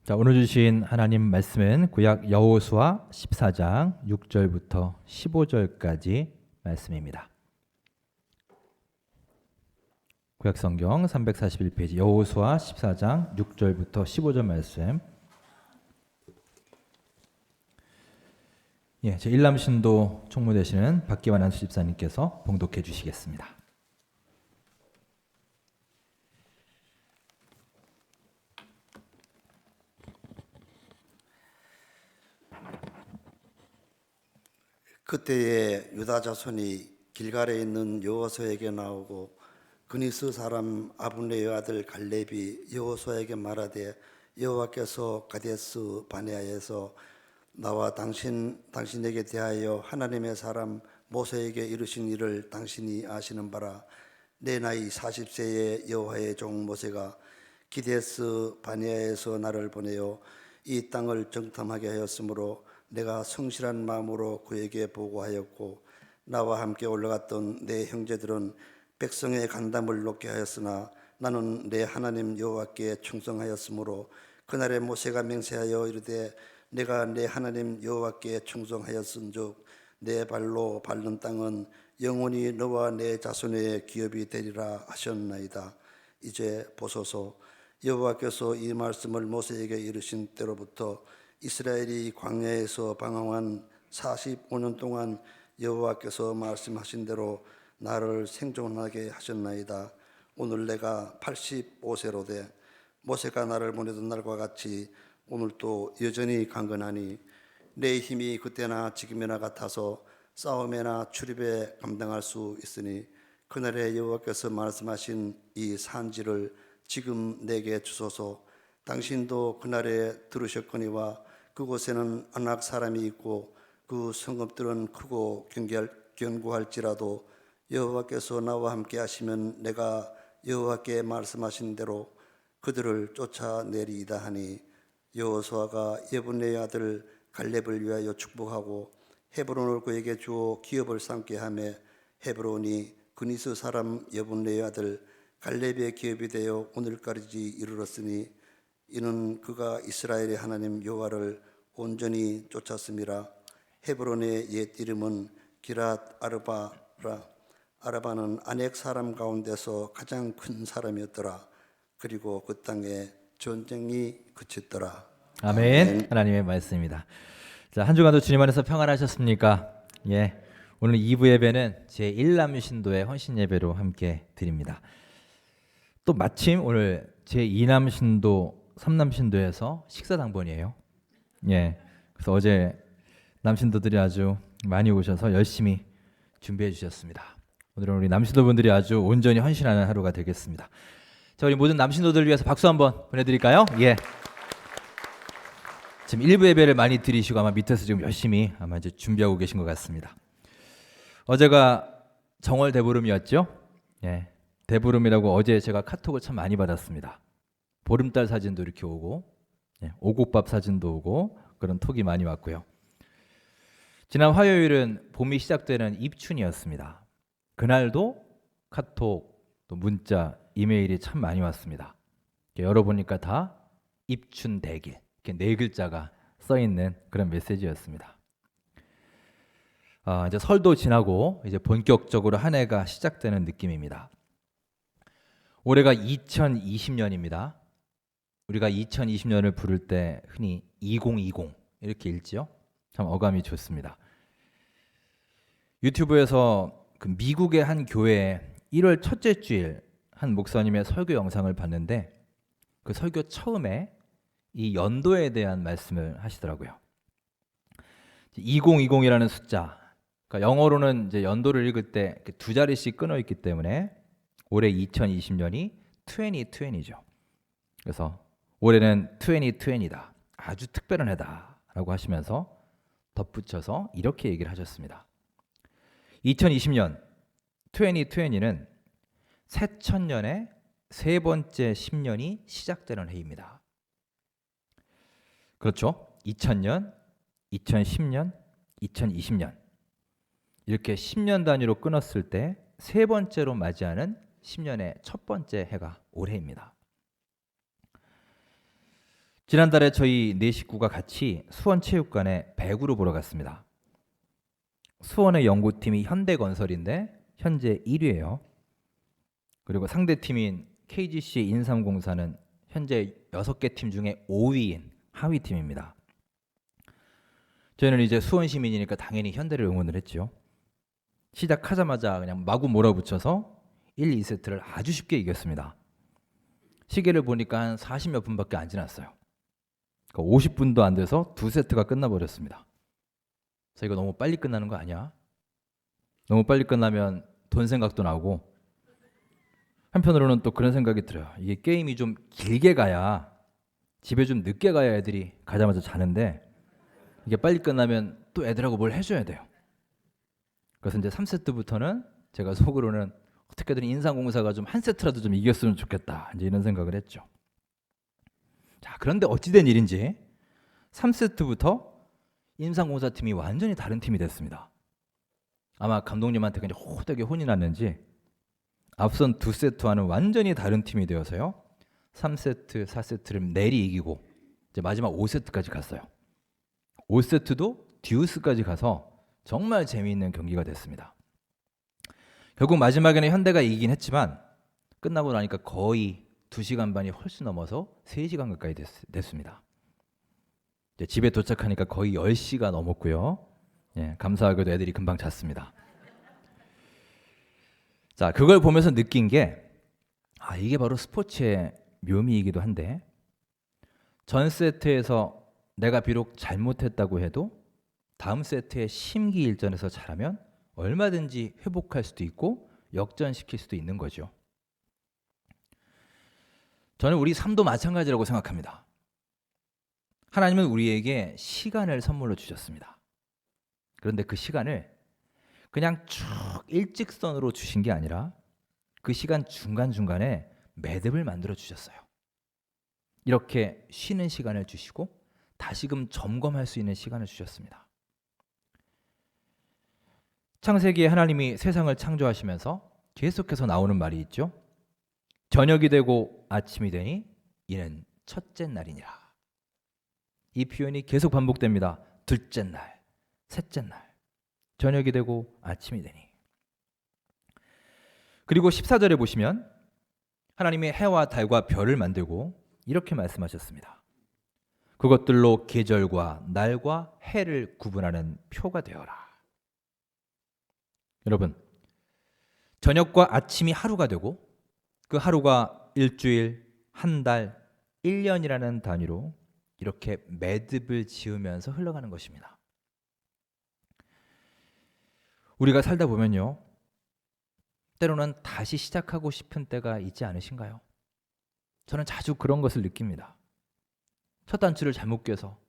자, 오늘 주신 하나님 말씀은 구약 여호수아 14장 6절부터 15절까지 말씀입니다. 구약 성경 341페이지 여호수아 14장 6절부터 15절 말씀. 제 일남신도 총무 되시는 박기환 안수 집사님께서 봉독해 주시겠습니다. 그때에 유다 자손이 길갈에 있는 여호수아에게 나오고 그니스 사람 아브네의 아들 갈렙이 여호수아에게 말하되 여호와께서 가데스 바네아에서 나와 당신에게 대하여 하나님의 사람 모세에게 이르신 일을 당신이 아시는 바라. 내 나이 40세의 여호와의 종 모세가 가데스 바네아에서 나를 보내어 이 땅을 정탐하게 하였으므로 내가 성실한 마음으로 그에게 보고하였고 나와 함께 올라갔던 내 형제들은 백성의 간담을 높게 하였으나 나는 내 하나님 여호와께 충성하였으므로 그날에 모세가 맹세하여 이르되 내가 내 하나님 여호와께 충성하였은즉 내 발로 밟는 땅은 영원히 너와 내 자손의 기업이 되리라 하셨나이다. 이제 보소서, 여호와께서 이 말씀을 모세에게 이르신 때로부터 이스라엘이 광야에서 방황한 45년 동안 여호와께서 말씀하신 대로 나를 생존하게 하셨나이다. 오늘 내가 85세로 돼 모세가 나를 보내던 날과 같이 오늘도 여전히 강건하니 내 힘이 그때나 지금이나 같아서 싸움에나 출입에 감당할 수 있으니 그날에 여호와께서 말씀하신 이 산지를 지금 내게 주소서. 당신도 그날에 들으셨거니와 그곳에는 안악 사람이 있고 그 성읍들은 크고 견고할지라도 여호와께서 나와 함께 하시면 내가 여호와께 말씀하신 대로 그들을 쫓아내리이다 하니 여호수아가 예분네의 아들 갈렙을 위하여 축복하고 헤브론을 그에게 주어 기업을 삼게 하며 헤브론이 그니스 사람 예분네의 아들 갈렙의 기업이 되어 오늘까지 이르렀으니 이는 그가 이스라엘의 하나님 여호와를 온전히 쫓았음이라. 헤브론의 옛 이름은 기랏 아르바라. 아르바는 아넥 사람 가운데서 가장 큰 사람이었더라. 그리고 그 땅에 전쟁이 그쳤더라. 아멘. 아멘. 하나님의 말씀입니다. 자, 한 주간도 주님 안에서 평안하셨습니까? 오늘 2부 예배는 제 1남신도의 헌신 예배로 함께 드립니다. 또 마침 오늘 제 2남신도 3남신도에서 식사 당번이에요. 그래서 어제 남신도들이 아주 많이 오셔서 열심히 준비해 주셨습니다. 오늘은 우리 남신도분들이 아주 온전히 헌신하는 하루가 되겠습니다. 자, 우리 모든 남신도들 위해서 박수 한번 보내드릴까요? 지금 1부 예배를 많이 드리시고 아마 밑에서 지금 열심히 아마 이제 준비하고 계신 것 같습니다. 어제가 정월 대보름이었죠? 대보름이라고 어제 제가 카톡을 참 많이 받았습니다. 보름달 사진도 이렇게 오고 오곡밥 사진도 오고 그런 톡이 많이 왔고요. 지난 화요일은 봄이 시작되는 입춘이었습니다. 그날도 카톡, 또 문자, 이메일이 참 많이 왔습니다. 열어보니까 다 입춘 대길, 이렇게 4글자가 써있는 그런 메시지였습니다. 이제 설도 지나고 이제 본격적으로 한 해가 시작되는 느낌입니다. 올해가 2020년입니다. 우리가 2020년을 부를 때 흔히 2020 이렇게 읽지요. 참 어감이 좋습니다. 유튜브에서 그 미국의 한 교회에 1월 첫째 주일 한 목사님의 설교 영상을 봤는데 그 설교 처음에 이 연도에 대한 말씀을 하시더라고요. 2020이라는 숫자, 그러니까 영어로는 이제 연도를 읽을 때 두 자리씩 끊어 있기 때문에 올해 2020년이 2020죠. 그래서 올해는 2020다. 아주 특별한 해다라고 하시면서 덧붙여서 이렇게 얘기를 하셨습니다. 2020년 2020는 새천년의 세 번째 10년이 시작되는 해입니다. 그렇죠? 2000년, 2010년, 2020년 이렇게 10년 단위로 끊었을 때 세 번째로 맞이하는 10년의 첫 번째 해가 올해입니다. 지난달에 저희 네 식구가 같이 수원체육관에 배구를 보러 갔습니다. 수원의 연구팀이 현대건설인데 현재 1위예요. 그리고 상대팀인 KGC 인삼공사는 현재 6개 팀 중에 5위인 하위 팀입니다. 저희는 이제 수원 시민이니까 당연히 현대를 응원을 했죠. 시작하자마자 그냥 마구 몰아붙여서 1, 2세트를 아주 쉽게 이겼습니다. 시계를 보니까 한 40몇 분밖에 안 지났어요. 50분도 안 돼서 2세트가 끝나버렸습니다. 그래서 이거 너무 빨리 끝나는 거 아니야? 너무 빨리 끝나면 돈 생각도 나고, 한편으로는 또 그런 생각이 들어요. 이게 게임이 좀 길게 가야, 집에 좀 늦게 가야 애들이 가자마자 자는데, 이게 빨리 끝나면 또 애들하고 뭘 해줘야 돼요. 그래서 이제 3세트부터는 제가 속으로는 어떻게든 인삼공사가 좀 한 세트라도 좀 이겼으면 좋겠다, 이제 이런 생각을 했죠. 자, 그런데 어찌된 일인지 3세트부터 인삼공사 팀이 완전히 다른 팀이 됐습니다. 아마 감독님한테 그냥 호되게 혼이 났는지 앞선 2세트와는 완전히 다른 팀이 되어서요. 3세트, 4세트를 내리 이기고 이제 마지막 5세트까지 갔어요. 5세트도 듀스까지 가서 정말 재미있는 경기가 됐습니다. 결국 마지막에는 현대가 이기긴 했지만 끝나고 나니까 거의 2시간 반이 훨씬 넘어서 3시간 가까이 됐습니다. 이제 집에 도착하니까 거의 10시가 넘었고요. 예, 감사하게도 애들이 금방 잤습니다. 자, 그걸 보면서 느낀 게 이게 바로 스포츠의 묘미이기도 한데, 전 세트에서 내가 비록 잘못했다고 해도 다음 세트의 심기일전에서 잘하면 얼마든지 회복할 수도 있고 역전시킬 수도 있는 거죠. 저는 우리 삶도 마찬가지라고 생각합니다. 하나님은 우리에게 시간을 선물로 주셨습니다. 그런데 그 시간을 그냥 쭉 일직선으로 주신 게 아니라 그 시간 중간중간에 매듭을 만들어 주셨어요. 이렇게 쉬는 시간을 주시고 다시금 점검할 수 있는 시간을 주셨습니다. 창세기에 하나님이 세상을 창조하시면서 계속해서 나오는 말이 있죠. 저녁이 되고 아침이 되니 이는 첫째 날이니라. 이 표현이 계속 반복됩니다. 둘째 날, 셋째 날, 저녁이 되고 아침이 되니. 그리고 14절에 보시면 하나님이 해와 달과 별을 만들고 이렇게 말씀하셨습니다. 그것들로 계절과 날과 해를 구분하는 표가 되어라. 여러분, 저녁과 아침이 하루가 되고 그 하루가 일주일, 한 달, 1년이라는 단위로 이렇게 매듭을 지으면서 흘러가는 것입니다. 우리가 살다 보면요, 때로는 다시 시작하고 싶은 때가 있지 않으신가요? 저는 자주 그런 것을 느낍니다. 첫 단추를 잘못 껴서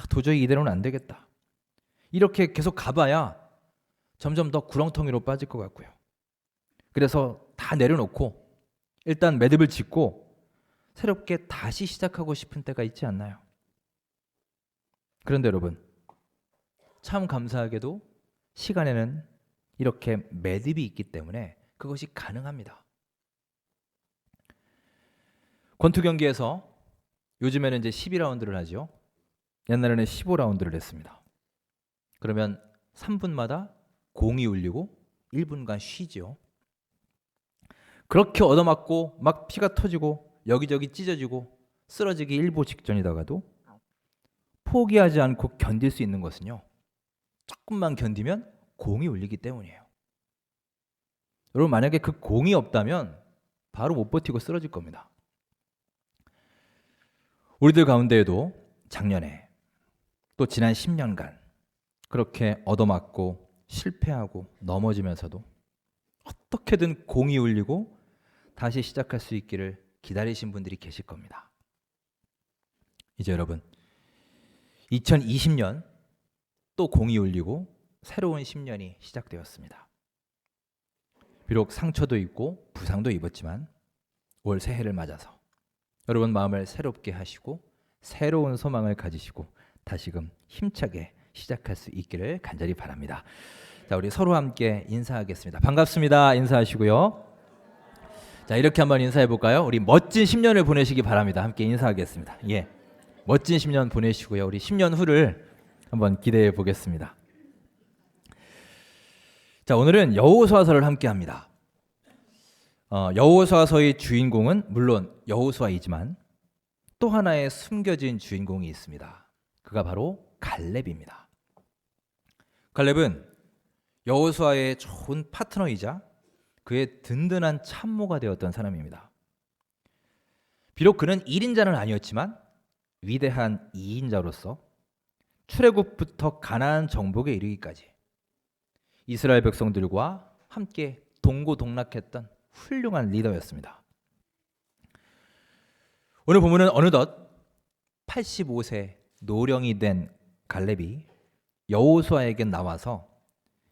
도저히 이대로는 안 되겠다. 이렇게 계속 가봐야 점점 더 구렁텅이로 빠질 것 같고요. 그래서 다 내려놓고 일단 매듭을 짓고 새롭게 다시 시작하고 싶은 때가 있지 않나요? 그런데 여러분, 참 감사하게도 시간에는 이렇게 매듭이 있기 때문에 그것이 가능합니다. 권투 경기에서 요즘에는 이제 12라운드를 하죠. 옛날에는 15라운드를 했습니다. 그러면 3분마다 공이 울리고 1분간 쉬죠. 그렇게 얻어맞고 막 피가 터지고 여기저기 찢어지고 쓰러지기 일보 직전이다가도 포기하지 않고 견딜 수 있는 것은요, 조금만 견디면 공이 울리기 때문이에요. 여러분, 만약에 그 공이 없다면 바로 못 버티고 쓰러질 겁니다. 우리들 가운데에도 작년에 또 지난 10년간 그렇게 얻어맞고 실패하고 넘어지면서도 어떻게든 공이 울리고 다시 시작할 수 있기를 기다리신 분들이 계실 겁니다. 이제 여러분, 2020년 또 공이 울리고 새로운 10년이 시작되었습니다. 비록 상처도 있고 부상도 입었지만 올 새해를 맞아서 여러분 마음을 새롭게 하시고 새로운 소망을 가지시고 다시금 힘차게 시작할 수 있기를 간절히 바랍니다. 자, 우리 서로 함께 인사하겠습니다. 반갑습니다. 인사하시고요. 자, 이렇게 한번 인사해 볼까요? 우리 멋진 10년을 보내시기 바랍니다. 함께 인사하겠습니다. 예. 멋진 10년 보내시고요. 우리 10년 후를 한번 기대해 보겠습니다. 자, 오늘은 여호수아서를 함께 합니다. 여호수아서의 주인공은 물론 여호수아이지만 또 하나의 숨겨진 주인공이 있습니다. 그가 바로 갈렙입니다. 갈렙은 여호수아의 좋은 파트너이자 그의 든든한 참모가 되었던 사람입니다. 비록 그는 1인자는 아니었지만 위대한 2인자로서 출애굽부터 가나안 정복에 이르기까지 이스라엘 백성들과 함께 동고동락했던 훌륭한 리더였습니다. 오늘 본문은 어느덧 85세 노령이 된 갈렙이 여호수아에게 나와서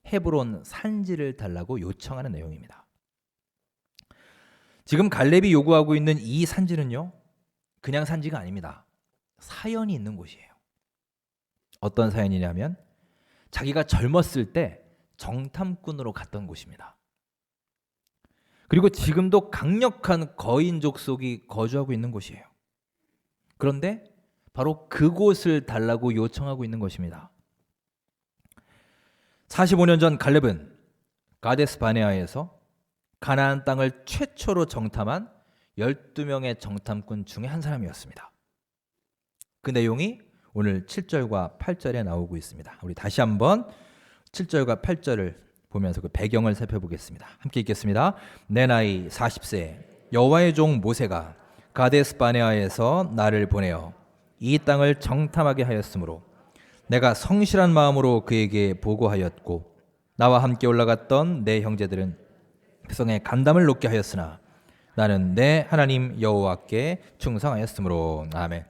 헤브론 산지를 달라고 요청하는 내용입니다. 지금 갈렙이 요구하고 있는 이 산지는요, 그냥 산지가 아닙니다. 사연이 있는 곳이에요. 어떤 사연이냐면 자기가 젊었을 때 정탐꾼으로 갔던 곳입니다. 그리고 지금도 강력한 거인족 속이 거주하고 있는 곳이에요. 그런데 바로 그곳을 달라고 요청하고 있는 것입니다. 45년 전 갈렙은 가데스 바네아에서 가나안 땅을 최초로 정탐한 12명의 정탐꾼 중에 한 사람이었습니다. 그 내용이 오늘 7절과 8절에 나오고 있습니다. 우리 다시 한번 7절과 8절을 보면서 그 배경을 살펴보겠습니다. 함께 읽겠습니다. 내 나이 40세 여호와의 종 모세가 가데스 바네아에서 나를 보내어 이 땅을 정탐하게 하였으므로 내가 성실한 마음으로 그에게 보고하였고 나와 함께 올라갔던 내 형제들은 백성의 간담을 높게 하였으나 나는 내 하나님 여호와께 충성하였으므로. 아멘.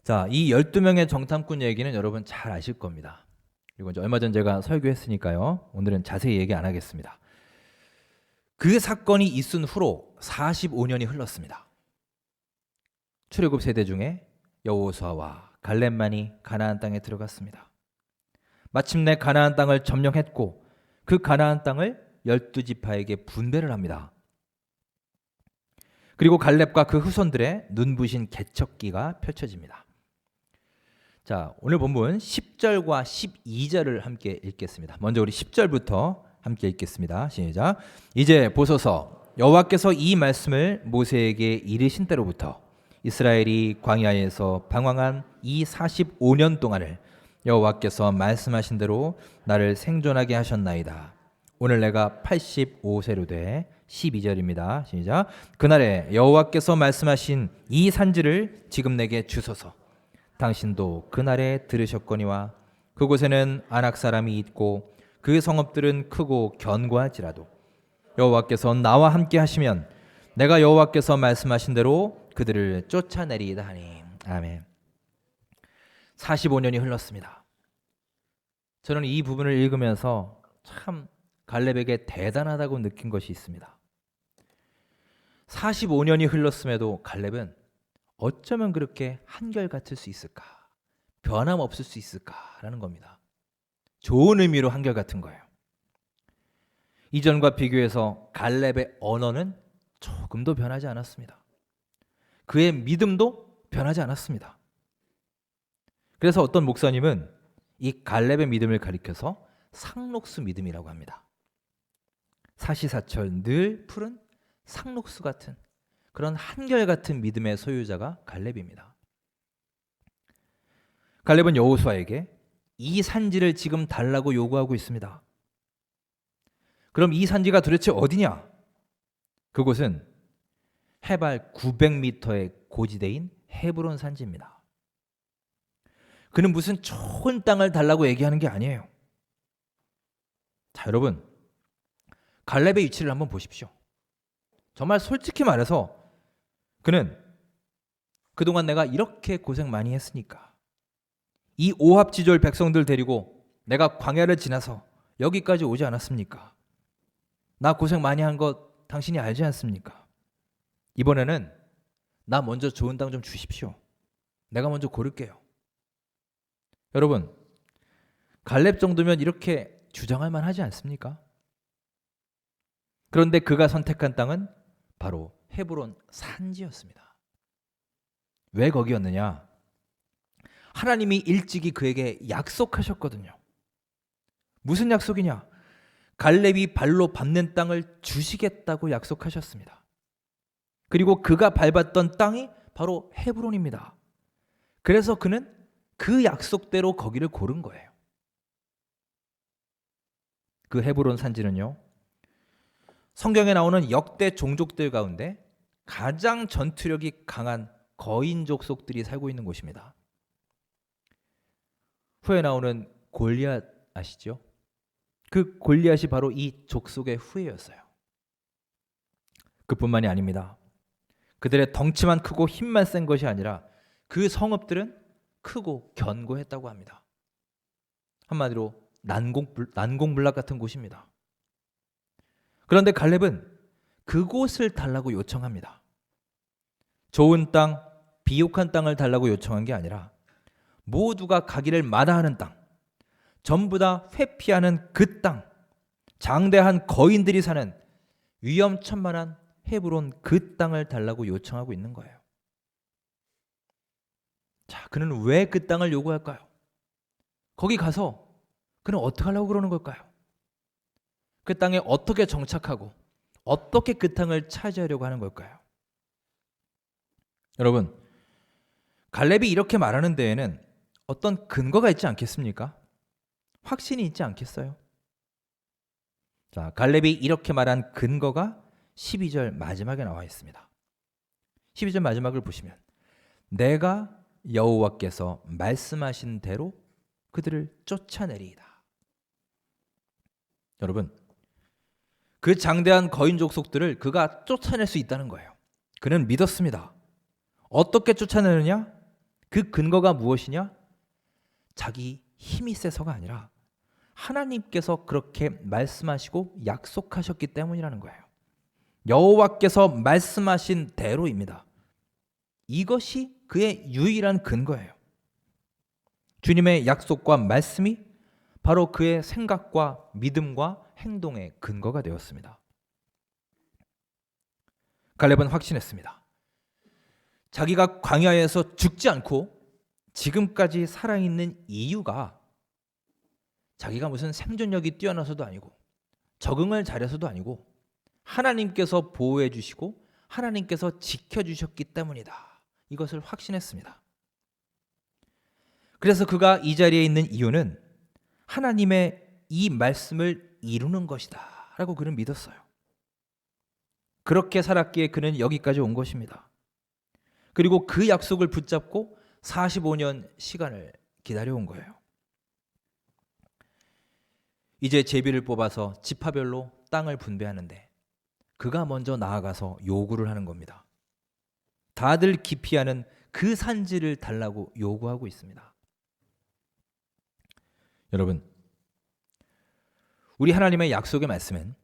자, 이 12명의 정탐꾼 얘기는 여러분 잘 아실 겁니다. 그리고 이제 얼마 전 제가 설교했으니까요. 오늘은 자세히 얘기 안 하겠습니다. 그 사건이 있은 후로 45년이 흘렀습니다. 출애굽 세대 중에 여호수아와 갈렙만이 가나안 땅에 들어갔습니다. 마침내 가나안 땅을 점령했고 그 가나안 땅을 12지파에게 분배를 합니다. 그리고 갈렙과 그 후손들의 눈부신 개척기가 펼쳐집니다. 자, 오늘 본문 10절과 12절을 함께 읽겠습니다. 먼저 우리 10절부터 함께 읽겠습니다. 시작. 이제 보소서 여호와께서 이 말씀을 모세에게 이르신 때로부터 이스라엘이 광야에서 방황한 이 45년 동안을 여호와께서 말씀하신 대로 나를 생존하게 하셨나이다. 오늘 내가 85세로 돼 12절입니다. 시작. 그날에 여호와께서 말씀하신 이 산지를 지금 내게 주소서. 당신도 그날에 들으셨거니와 그곳에는 아낙 사람이 있고 그 성읍들은 크고 견고할지라도 여호와께서 나와 함께 하시면 내가 여호와께서 말씀하신 대로 그들을 쫓아내리이다 하니. 아멘. 45년이 흘렀습니다. 저는 이 부분을 읽으면서 참 갈렙에게 대단하다고 느낀 것이 있습니다. 45년이 흘렀음에도 갈렙은 어쩌면 그렇게 한결같을 수 있을까? 변함없을 수 있을까라는 겁니다. 좋은 의미로 한결같은 거예요. 이전과 비교해서 갈렙의 언어는 조금도 변하지 않았습니다. 그의 믿음도 변하지 않았습니다. 그래서 어떤 목사님은 이 갈렙의 믿음을 가리켜서 상록수 믿음이라고 합니다. 사시사철 늘 푸른 상록수 같은 그런 한결같은 믿음의 소유자가 갈렙입니다. 갈렙은 여호수아에게 이 산지를 지금 달라고 요구하고 있습니다. 그럼 이 산지가 도대체 어디냐? 그곳은 해발 900m의 고지대인 헤브론 산지입니다. 그는 무슨 좋은 땅을 달라고 얘기하는 게 아니에요. 자, 여러분, 갈렙의 위치를 한번 보십시오. 정말 솔직히 말해서 그는 그동안 내가 이렇게 고생 많이 했으니까 이 오합지졸 백성들 데리고 내가 광야를 지나서 여기까지 오지 않았습니까? 나 고생 많이 한 거 당신이 알지 않습니까? 이번에는 나 먼저 좋은 땅 좀 주십시오. 내가 먼저 고를게요. 여러분, 갈렙 정도면 이렇게 주장할 만하지 않습니까? 그런데 그가 선택한 땅은 바로 헤브론 산지였습니다. 왜 거기였느냐? 하나님이 일찍이 그에게 약속하셨거든요. 무슨 약속이냐? 갈렙이 발로 밟는 땅을 주시겠다고 약속하셨습니다. 그리고 그가 밟았던 땅이 바로 헤브론입니다. 그래서 그는 그 약속대로 거기를 고른 거예요. 그 헤브론 산지는요, 성경에 나오는 역대 종족들 가운데 가장 전투력이 강한 거인 족속들이 살고 있는 곳입니다. 후에 나오는 골리앗 아시죠? 그 골리앗이 바로 이 족속의 후예였어요. 그뿐만이 아닙니다. 그들의 덩치만 크고 힘만 센 것이 아니라 그 성읍들은 크고 견고했다고 합니다. 한마디로 난공불락 같은 곳입니다. 그런데 갈렙은 그곳을 달라고 요청합니다. 좋은 땅, 비옥한 땅을 달라고 요청한 게 아니라 모두가 가기를 마다하는 땅, 전부 다 회피하는 그 땅, 장대한 거인들이 사는 위험천만한 헤브론 그 땅을 달라고 요청하고 있는 거예요. 자, 그는 왜 그 땅을 요구할까요? 거기 가서 그는 어떻게 하려고 그러는 걸까요? 그 땅에 어떻게 정착하고 어떻게 그 땅을 차지하려고 하는 걸까요? 여러분, 갈렙이 이렇게 말하는 데에는 어떤 근거가 있지 않겠습니까? 확신이 있지 않겠어요? 자, 갈렙이 이렇게 말한 근거가 12절 마지막에 나와 있습니다. 12절 마지막을 보시면 내가 여호와께서 말씀하신 대로 그들을 쫓아내리이다. 여러분, 그 장대한 거인 족속들을 그가 쫓아낼 수 있다는 거예요. 그는 믿었습니다. 어떻게 쫓아내느냐? 그 근거가 무엇이냐? 자기 힘이 세서가 아니라 하나님께서 그렇게 말씀하시고 약속하셨기 때문이라는 거예요. 여호와께서 말씀하신 대로입니다. 이것이 그의 유일한 근거예요. 주님의 약속과 말씀이 바로 그의 생각과 믿음과 행동의 근거가 되었습니다. 갈렙은 확신했습니다. 자기가 광야에서 죽지 않고 지금까지 살아있는 이유가 자기가 무슨 생존력이 뛰어나서도 아니고 적응을 잘해서도 아니고 하나님께서 보호해 주시고 하나님께서 지켜주셨기 때문이다. 이것을 확신했습니다. 그래서 그가 이 자리에 있는 이유는 하나님의 이 말씀을 이루는 것이다 라고 그는 믿었어요. 그렇게 살았기에 그는 여기까지 온 것입니다. 그리고 그 약속을 붙잡고 45년 시간을 기다려온 거예요. 이제 제비를 뽑아서 지파별로 땅을 분배하는데 그가 먼저 나아가서 요구를 하는 겁니다. 다들 기피하는 그 산지를 달라고 요구하고 있습니다. 여러분, 우리 하나님의 약속의 말씀은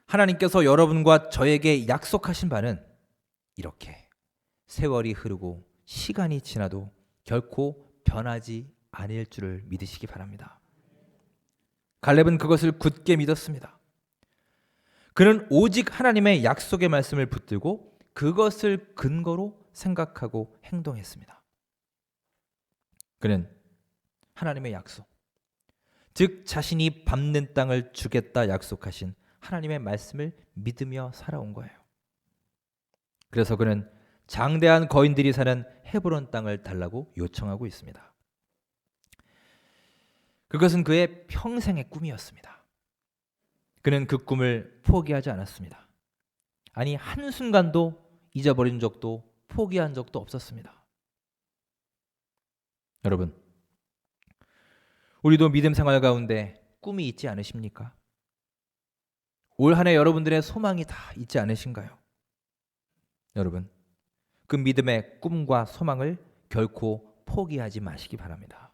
하나님께서 여러분과 저에게 약속하신 바는 이렇게 세월이 흐르고 시간이 지나도 결코 변하지 않을 줄을 믿으시기 바랍니다. 갈렙은 그것을 굳게 믿었습니다. 그는 오직 하나님의 약속의 말씀을 붙들고 그것을 근거로 생각하고 행동했습니다. 그는 하나님의 약속, 즉 자신이 밟는 땅을 주겠다 약속하신 하나님의 말씀을 믿으며 살아온 거예요. 그래서 그는 장대한 거인들이 사는 헤브론 땅을 달라고 요청하고 있습니다. 그것은 그의 평생의 꿈이었습니다. 그는 그 꿈을 포기하지 않았습니다. 아니, 한순간도 잊어버린 적도 포기한 적도 없었습니다. 여러분, 우리도 믿음 생활 가운데 꿈이 있지 않으십니까? 올 한 해 여러분들의 소망이 다 있지 않으신가요? 여러분, 그 믿음의 꿈과 소망을 결코 포기하지 마시기 바랍니다.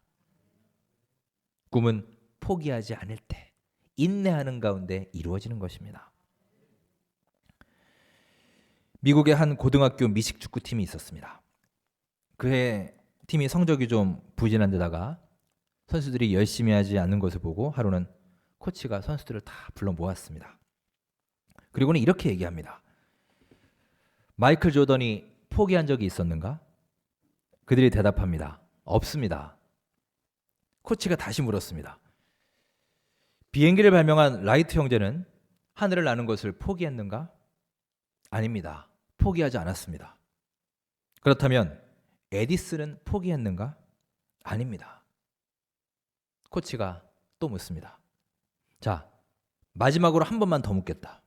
꿈은 포기하지 않을 때 인내하는 가운데 이루어지는 것입니다. 미국의 한 고등학교 미식 축구팀이 있었습니다. 그해 팀이 성적이 좀 부진한 데다가 선수들이 열심히 하지 않는 것을 보고 하루는 코치가 선수들을 다 불러 모았습니다. 그리고는 이렇게 얘기합니다. 마이클 조던이 포기한 적이 있었는가? 그들이 대답합니다. 없습니다. 코치가 다시 물었습니다. 비행기를 발명한 라이트 형제는 하늘을 나는 것을 포기했는가? 아닙니다. 포기하지 않았습니다. 그렇다면 에디슨은 포기했는가? 아닙니다. 코치가 또 묻습니다. 자, 마지막으로 한 번만 더 묻겠다.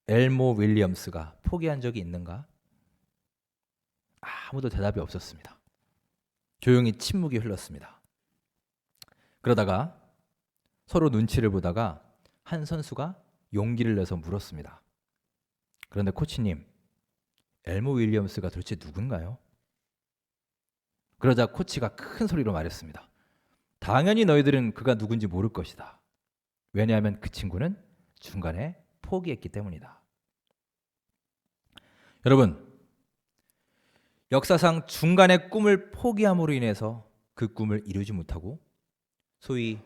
엘모 윌리엄스가 포기한 적이 있는가? 아무도 대답이 없었습니다. 조용히 침묵이 흘렀습니다. 그러다가 서로 눈치를 보다가 한 선수가 용기를 내서 물었습니다. 그런데 코치님, 엘모 윌리엄스가 도대체 누군가요? 그러자 코치가 큰 소리로 말했습니다. 당연히 너희들은 그가 누군지 모를 것이다. 왜냐하면 그 친구는 중간에 포기했기 때문이다. 여러분, 역사상 중간에 꿈을 포기함으로 인해서 그 꿈을 이루지 못하고 소위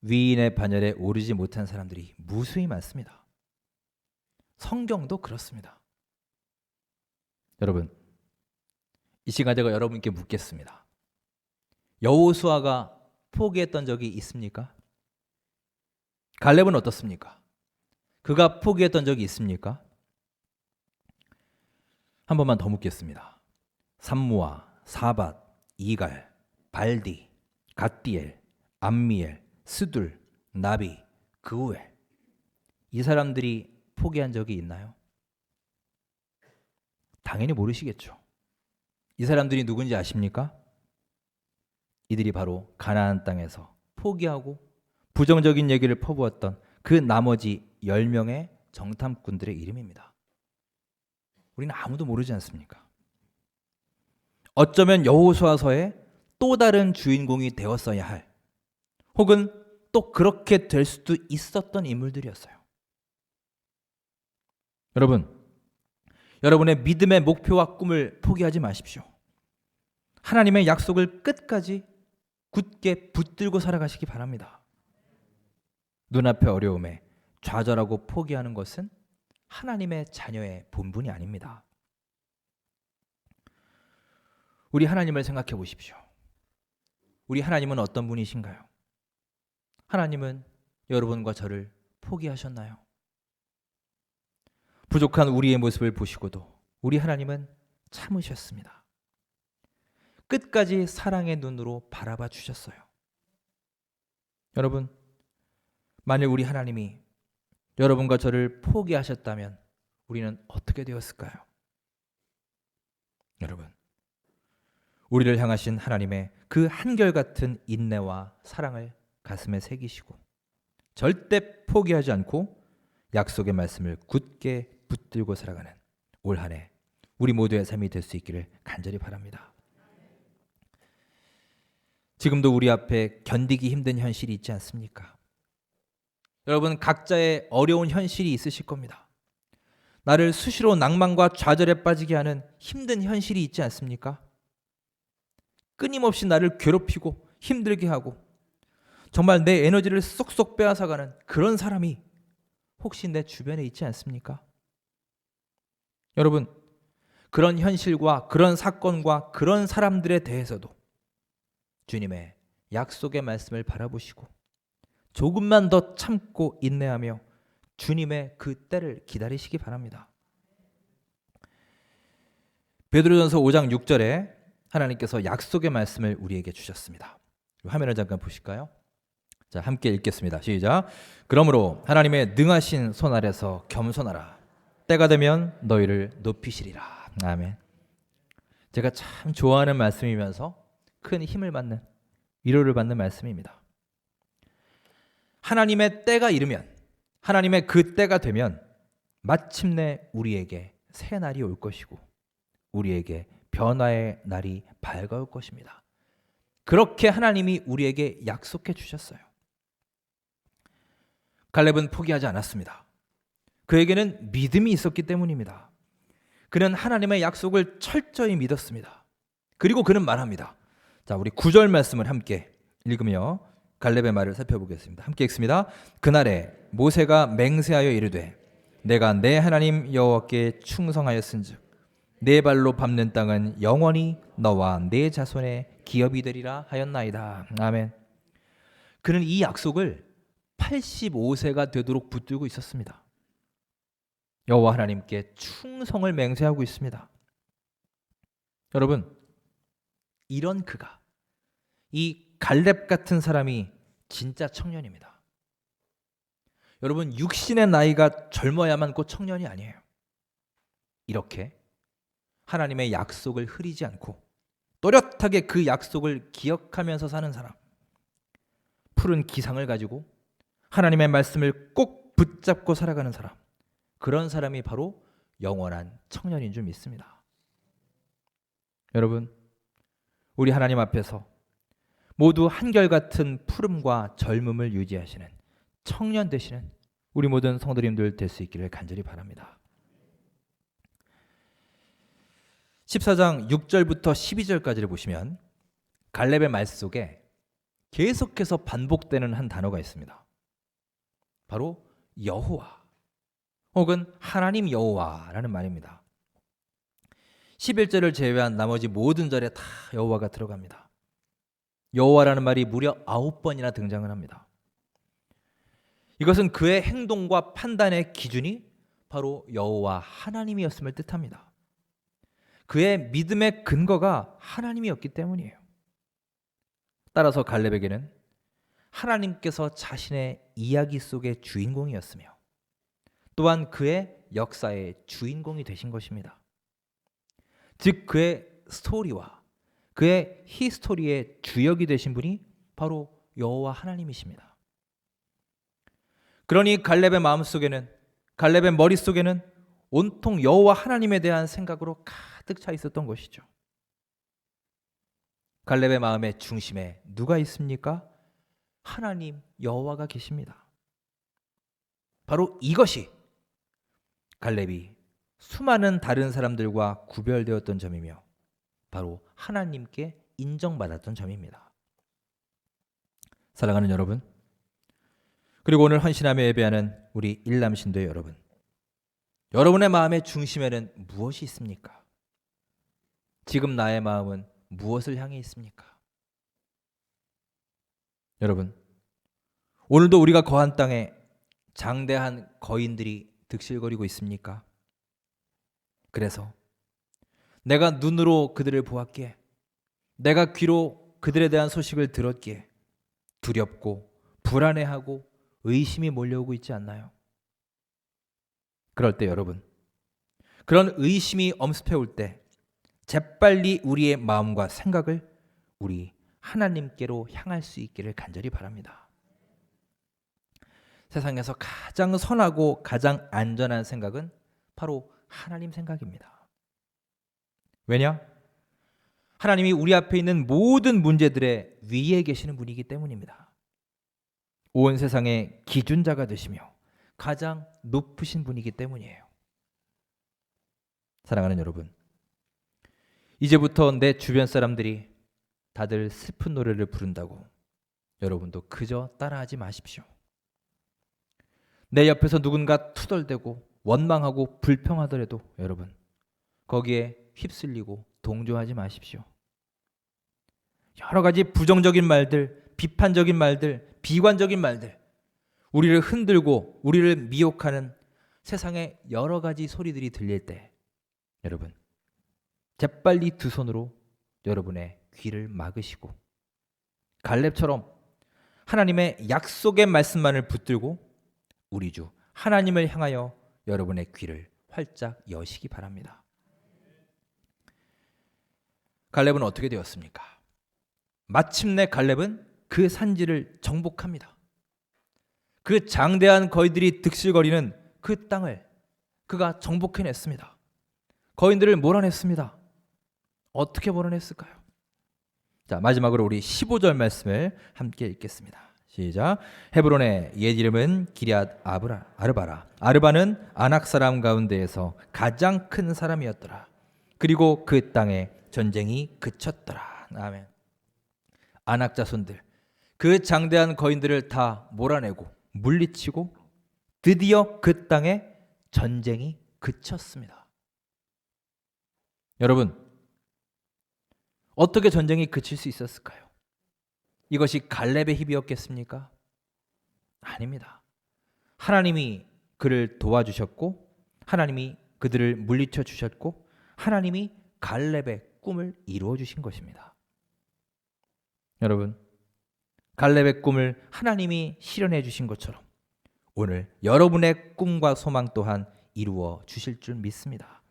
위인의 반열에 오르지 못한 사람들이 무수히 많습니다. 성경도 그렇습니다. 여러분, 이 시간 제가 여러분께 묻겠습니다. 여호수아가 포기했던 적이 있습니까? 갈렙은 어떻습니까? 그가 포기했던 적이 있습니까? 한 번만 더 묻겠습니다. 삼무아, 사밧, 이갈, 발디, 갓디엘, 암미엘, 스둘, 나비, 그우엘, 이 사람들이 포기한 적이 있나요? 당연히 모르시겠죠. 이 사람들이 누군지 아십니까? 이들이 바로 가나안 땅에서 포기하고 부정적인 얘기를 퍼부었던 그 나머지 10명의 정탐꾼들의 이름입니다. 우리는 아무도 모르지 않습니까? 어쩌면 여호수아서의 또 다른 주인공이 되었어야 할, 혹은 또 그렇게 될 수도 있었던 인물들이었어요. 여러분, 여러분의 믿음의 목표와 꿈을 포기하지 마십시오. 하나님의 약속을 끝까지 굳게 붙들고 살아가시기 바랍니다. 눈앞의 어려움에 좌절하고 포기하는 것은 하나님의 자녀의 본분이 아닙니다. 우리 하나님을 생각해 보십시오. 우리 하나님은 어떤 분이신가요? 하나님은 여러분과 저를 포기하셨나요? 부족한 우리의 모습을 보시고도 우리 하나님은 참으셨습니다. 끝까지 사랑의 눈으로 바라봐 주셨어요. 여러분, 만일 우리 하나님이 여러분과 저를 포기하셨다면 우리는 어떻게 되었을까요? 여러분, 우리를 향하신 하나님의 그 한결같은 인내와 사랑을 가슴에 새기시고 절대 포기하지 않고 약속의 말씀을 굳게 붙들고 살아가는 올 한 해 우리 모두의 삶이 될 수 있기를 간절히 바랍니다. 지금도 우리 앞에 견디기 힘든 현실이 있지 않습니까? 여러분, 각자의 어려운 현실이 있으실 겁니다. 나를 수시로 낭만과 좌절에 빠지게 하는 힘든 현실이 있지 않습니까? 끊임없이 나를 괴롭히고 힘들게 하고 정말 내 에너지를 쏙쏙 빼앗아가는 그런 사람이 혹시 내 주변에 있지 않습니까? 여러분, 그런 현실과 그런 사건과 그런 사람들에 대해서도 주님의 약속의 말씀을 바라보시고 조금만 더 참고 인내하며 주님의 그 때를 기다리시기 바랍니다. 베드로전서 5장 6절에 하나님께서 약속의 말씀을 우리에게 주셨습니다. 화면을 잠깐 보실까요? 자, 함께 읽겠습니다. 시작. 그러므로 하나님의 능하신 손 아래서 겸손하라. 때가 되면 너희를 높이시리라. 아멘. 제가 참 좋아하는 말씀이면서 큰 힘을 받는, 위로를 받는 말씀입니다. 하나님의 때가 이르면, 하나님의 그 때가 되면 마침내 우리에게 새 날이 올 것이고 우리에게 변화의 날이 밝아올 것입니다. 그렇게 하나님이 우리에게 약속해 주셨어요. 갈렙은 포기하지 않았습니다. 그에게는 믿음이 있었기 때문입니다. 그는 하나님의 약속을 철저히 믿었습니다. 그리고 그는 말합니다. 자, 우리 9절 말씀을 함께 읽으며 갈렙의 말을 살펴보겠습니다. 함께 읽습니다. 그날에 모세가 맹세하여 이르되 내가 내 하나님 여호와께 충성하였은즉 내 발로 밟는 땅은 영원히 너와 내 자손의 기업이 되리라 하였나이다. 아멘. 그는 이 약속을 85세가 되도록 붙들고 있었습니다. 여호와 하나님께 충성을 맹세하고 있습니다. 여러분, 이런 그가, 이 갈렙 같은 사람이 진짜 청년입니다. 여러분, 육신의 나이가 젊어야만 곧 청년이 아니에요. 이렇게 하나님의 약속을 흐리지 않고 또렷하게 그 약속을 기억하면서 사는 사람, 푸른 기상을 가지고 하나님의 말씀을 꼭 붙잡고 살아가는 사람, 그런 사람이 바로 영원한 청년인 줄 믿습니다. 여러분, 우리 하나님 앞에서 모두 한결같은 푸름과 젊음을 유지하시는 청년 되시는 우리 모든 성도님들 될 수 있기를 간절히 바랍니다. 14장 6절부터 12절까지를 보시면 갈렙의 말 속에 계속해서 반복되는 한 단어가 있습니다. 바로 여호와 혹은 하나님 여호와라는 말입니다. 11절을 제외한 나머지 모든 절에 다 여호와가 들어갑니다. 여호와라는 말이 무려 9번이나 등장을 합니다. 이것은 그의 행동과 판단의 기준이 바로 여호와 하나님이었음을 뜻합니다. 그의 믿음의 근거가 하나님이었기 때문이에요. 따라서 갈렙에게는 하나님께서 자신의 이야기 속의 주인공이었으며 또한 그의 역사의 주인공이 되신 것입니다. 즉 그의 스토리와 그의 히스토리의 주역이 되신 분이 바로 여호와 하나님이십니다. 그러니 갈렙의 마음속에는, 갈렙의 머릿속에는 온통 여호와 하나님에 대한 생각으로 가득 차 있었던 것이죠. 갈렙의 마음의 중심에 누가 있습니까? 하나님 여호와가 계십니다. 바로 이것이 갈렙이 수많은 다른 사람들과 구별되었던 점이며 바로 하나님께 인정받았던 점입니다. 사랑하는 여러분, 그리고 오늘 헌신하며 예배하는 우리 일남신도의 여러분, 여러분의 마음의 중심에는 무엇이 있습니까? 지금 나의 마음은 무엇을 향해 있습니까? 여러분, 오늘도 우리가 거한 땅에 장대한 거인들이 득실거리고 있습니까? 그래서 내가 눈으로 그들을 보았기에, 내가 귀로 그들에 대한 소식을 들었기에 두렵고 불안해하고 의심이 몰려오고 있지 않나요? 그럴 때 여러분, 그런 의심이 엄습해 올 때 재빨리 우리의 마음과 생각을 우리 하나님께로 향할 수 있기를 간절히 바랍니다. 세상에서 가장 선하고 가장 안전한 생각은 바로 하나님 생각입니다. 왜냐? 하나님이 우리 앞에 있는 모든 문제들의 위에 계시는 분이기 때문입니다. 온 세상의 기준자가 되시며 가장 높으신 분이기 때문이에요. 사랑하는 여러분, 이제부터 내 주변 사람들이 다들 슬픈 노래를 부른다고 여러분도 그저 따라하지 마십시오. 내 옆에서 누군가 투덜대고 원망하고 불평하더라도 여러분 거기에 휩쓸리고 동조하지 마십시오. 여러 가지 부정적인 말들, 비판적인 말들, 비관적인 말들, 우리를 흔들고 우리를 미혹하는 세상의 여러 가지 소리들이 들릴 때 여러분 재빨리 두 손으로 여러분의 귀를 막으시고 갈렙처럼 하나님의 약속의 말씀만을 붙들고 우리 주 하나님을 향하여 여러분의 귀를 활짝 여시기 바랍니다. 갈렙은 어떻게 되었습니까? 마침내 갈렙은 그 산지를 정복합니다. 그 장대한 거인들이 득실거리는 그 땅을 그가 정복해냈습니다. 거인들을 몰아냈습니다. 어떻게 몰아냈을까요? 자, 마지막으로 우리 15절 말씀을 함께 읽겠습니다. 시작. 헤브론의 옛 이름은 기럇 아르바라. 아르바는 아낙 사람 가운데에서 가장 큰 사람이었더라. 그리고 그 땅에 전쟁이 그쳤더라. 아멘. 아낙 자손들, 그 장대한 거인들을 다 몰아내고 물리치고 드디어 그 땅에 전쟁이 그쳤습니다. 여러분, 어떻게 전쟁이 그칠 수 있었을까요? 이것이 갈렙의 힘이었겠습니까? 아닙니다. 하나님이 그를 도와주셨고, 하나님이 그들을 물리쳐 주셨고, 하나님이 갈렙의 꿈을 이루어 주신 것입니다. 여러분, 갈렙의 꿈을 하나님이 실현해 주신 것처럼 오늘 여러분의 꿈과 소망 또한 이루어 주실 줄 믿습니다.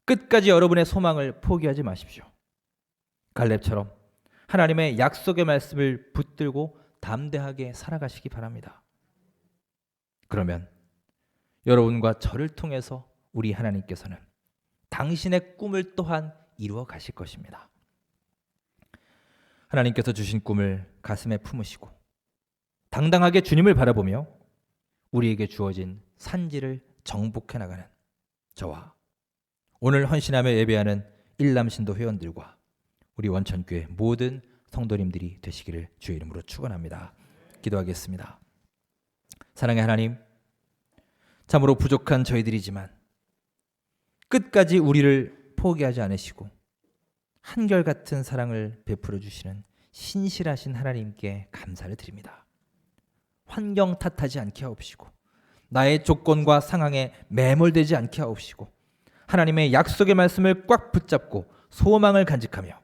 끝까지 여러분의 소망을 포기하지 마십시오. 갈렙처럼 하나님의 약속의 말씀을 붙들고 담대하게 살아가시기 바랍니다. 그러면 여러분과 저를 통해서 우리 하나님께서는 당신의 꿈을 또한 이루어 가실 것입니다. 하나님께서 주신 꿈을 가슴에 품으시고 당당하게 주님을 바라보며 우리에게 주어진 산지를 정복해 나가는 저와 오늘 헌신하며 예배하는 일남신도 회원들과 우리 원천교회 모든 성도님들이 되시기를 주의 이름으로 축원합니다. 기도하겠습니다. 사랑의 하나님, 참으로 부족한 저희들이지만 끝까지 우리를 포기하지 않으시고 한결같은 사랑을 베풀어 주시는 신실하신 하나님께 감사를 드립니다. 환경 탓하지 않게 하옵시고 나의 조건과 상황에 매몰되지 않게 하옵시고 하나님의 약속의 말씀을 꽉 붙잡고 소망을 간직하며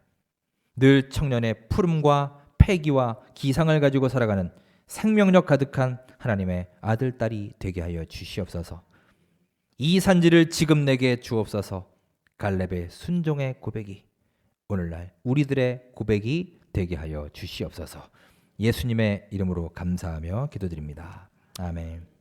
늘 청년의 푸름과 패기와 기상을 가지고 살아가는 생명력 가득한 하나님의 아들, 딸이 되게 하여 주시옵소서. 이 산지를 지금 내게 주옵소서. 갈렙의 순종의 고백이 오늘날 우리들의 고백이 되게 하여 주시옵소서. 예수님의 이름으로 감사하며 기도드립니다. 아멘.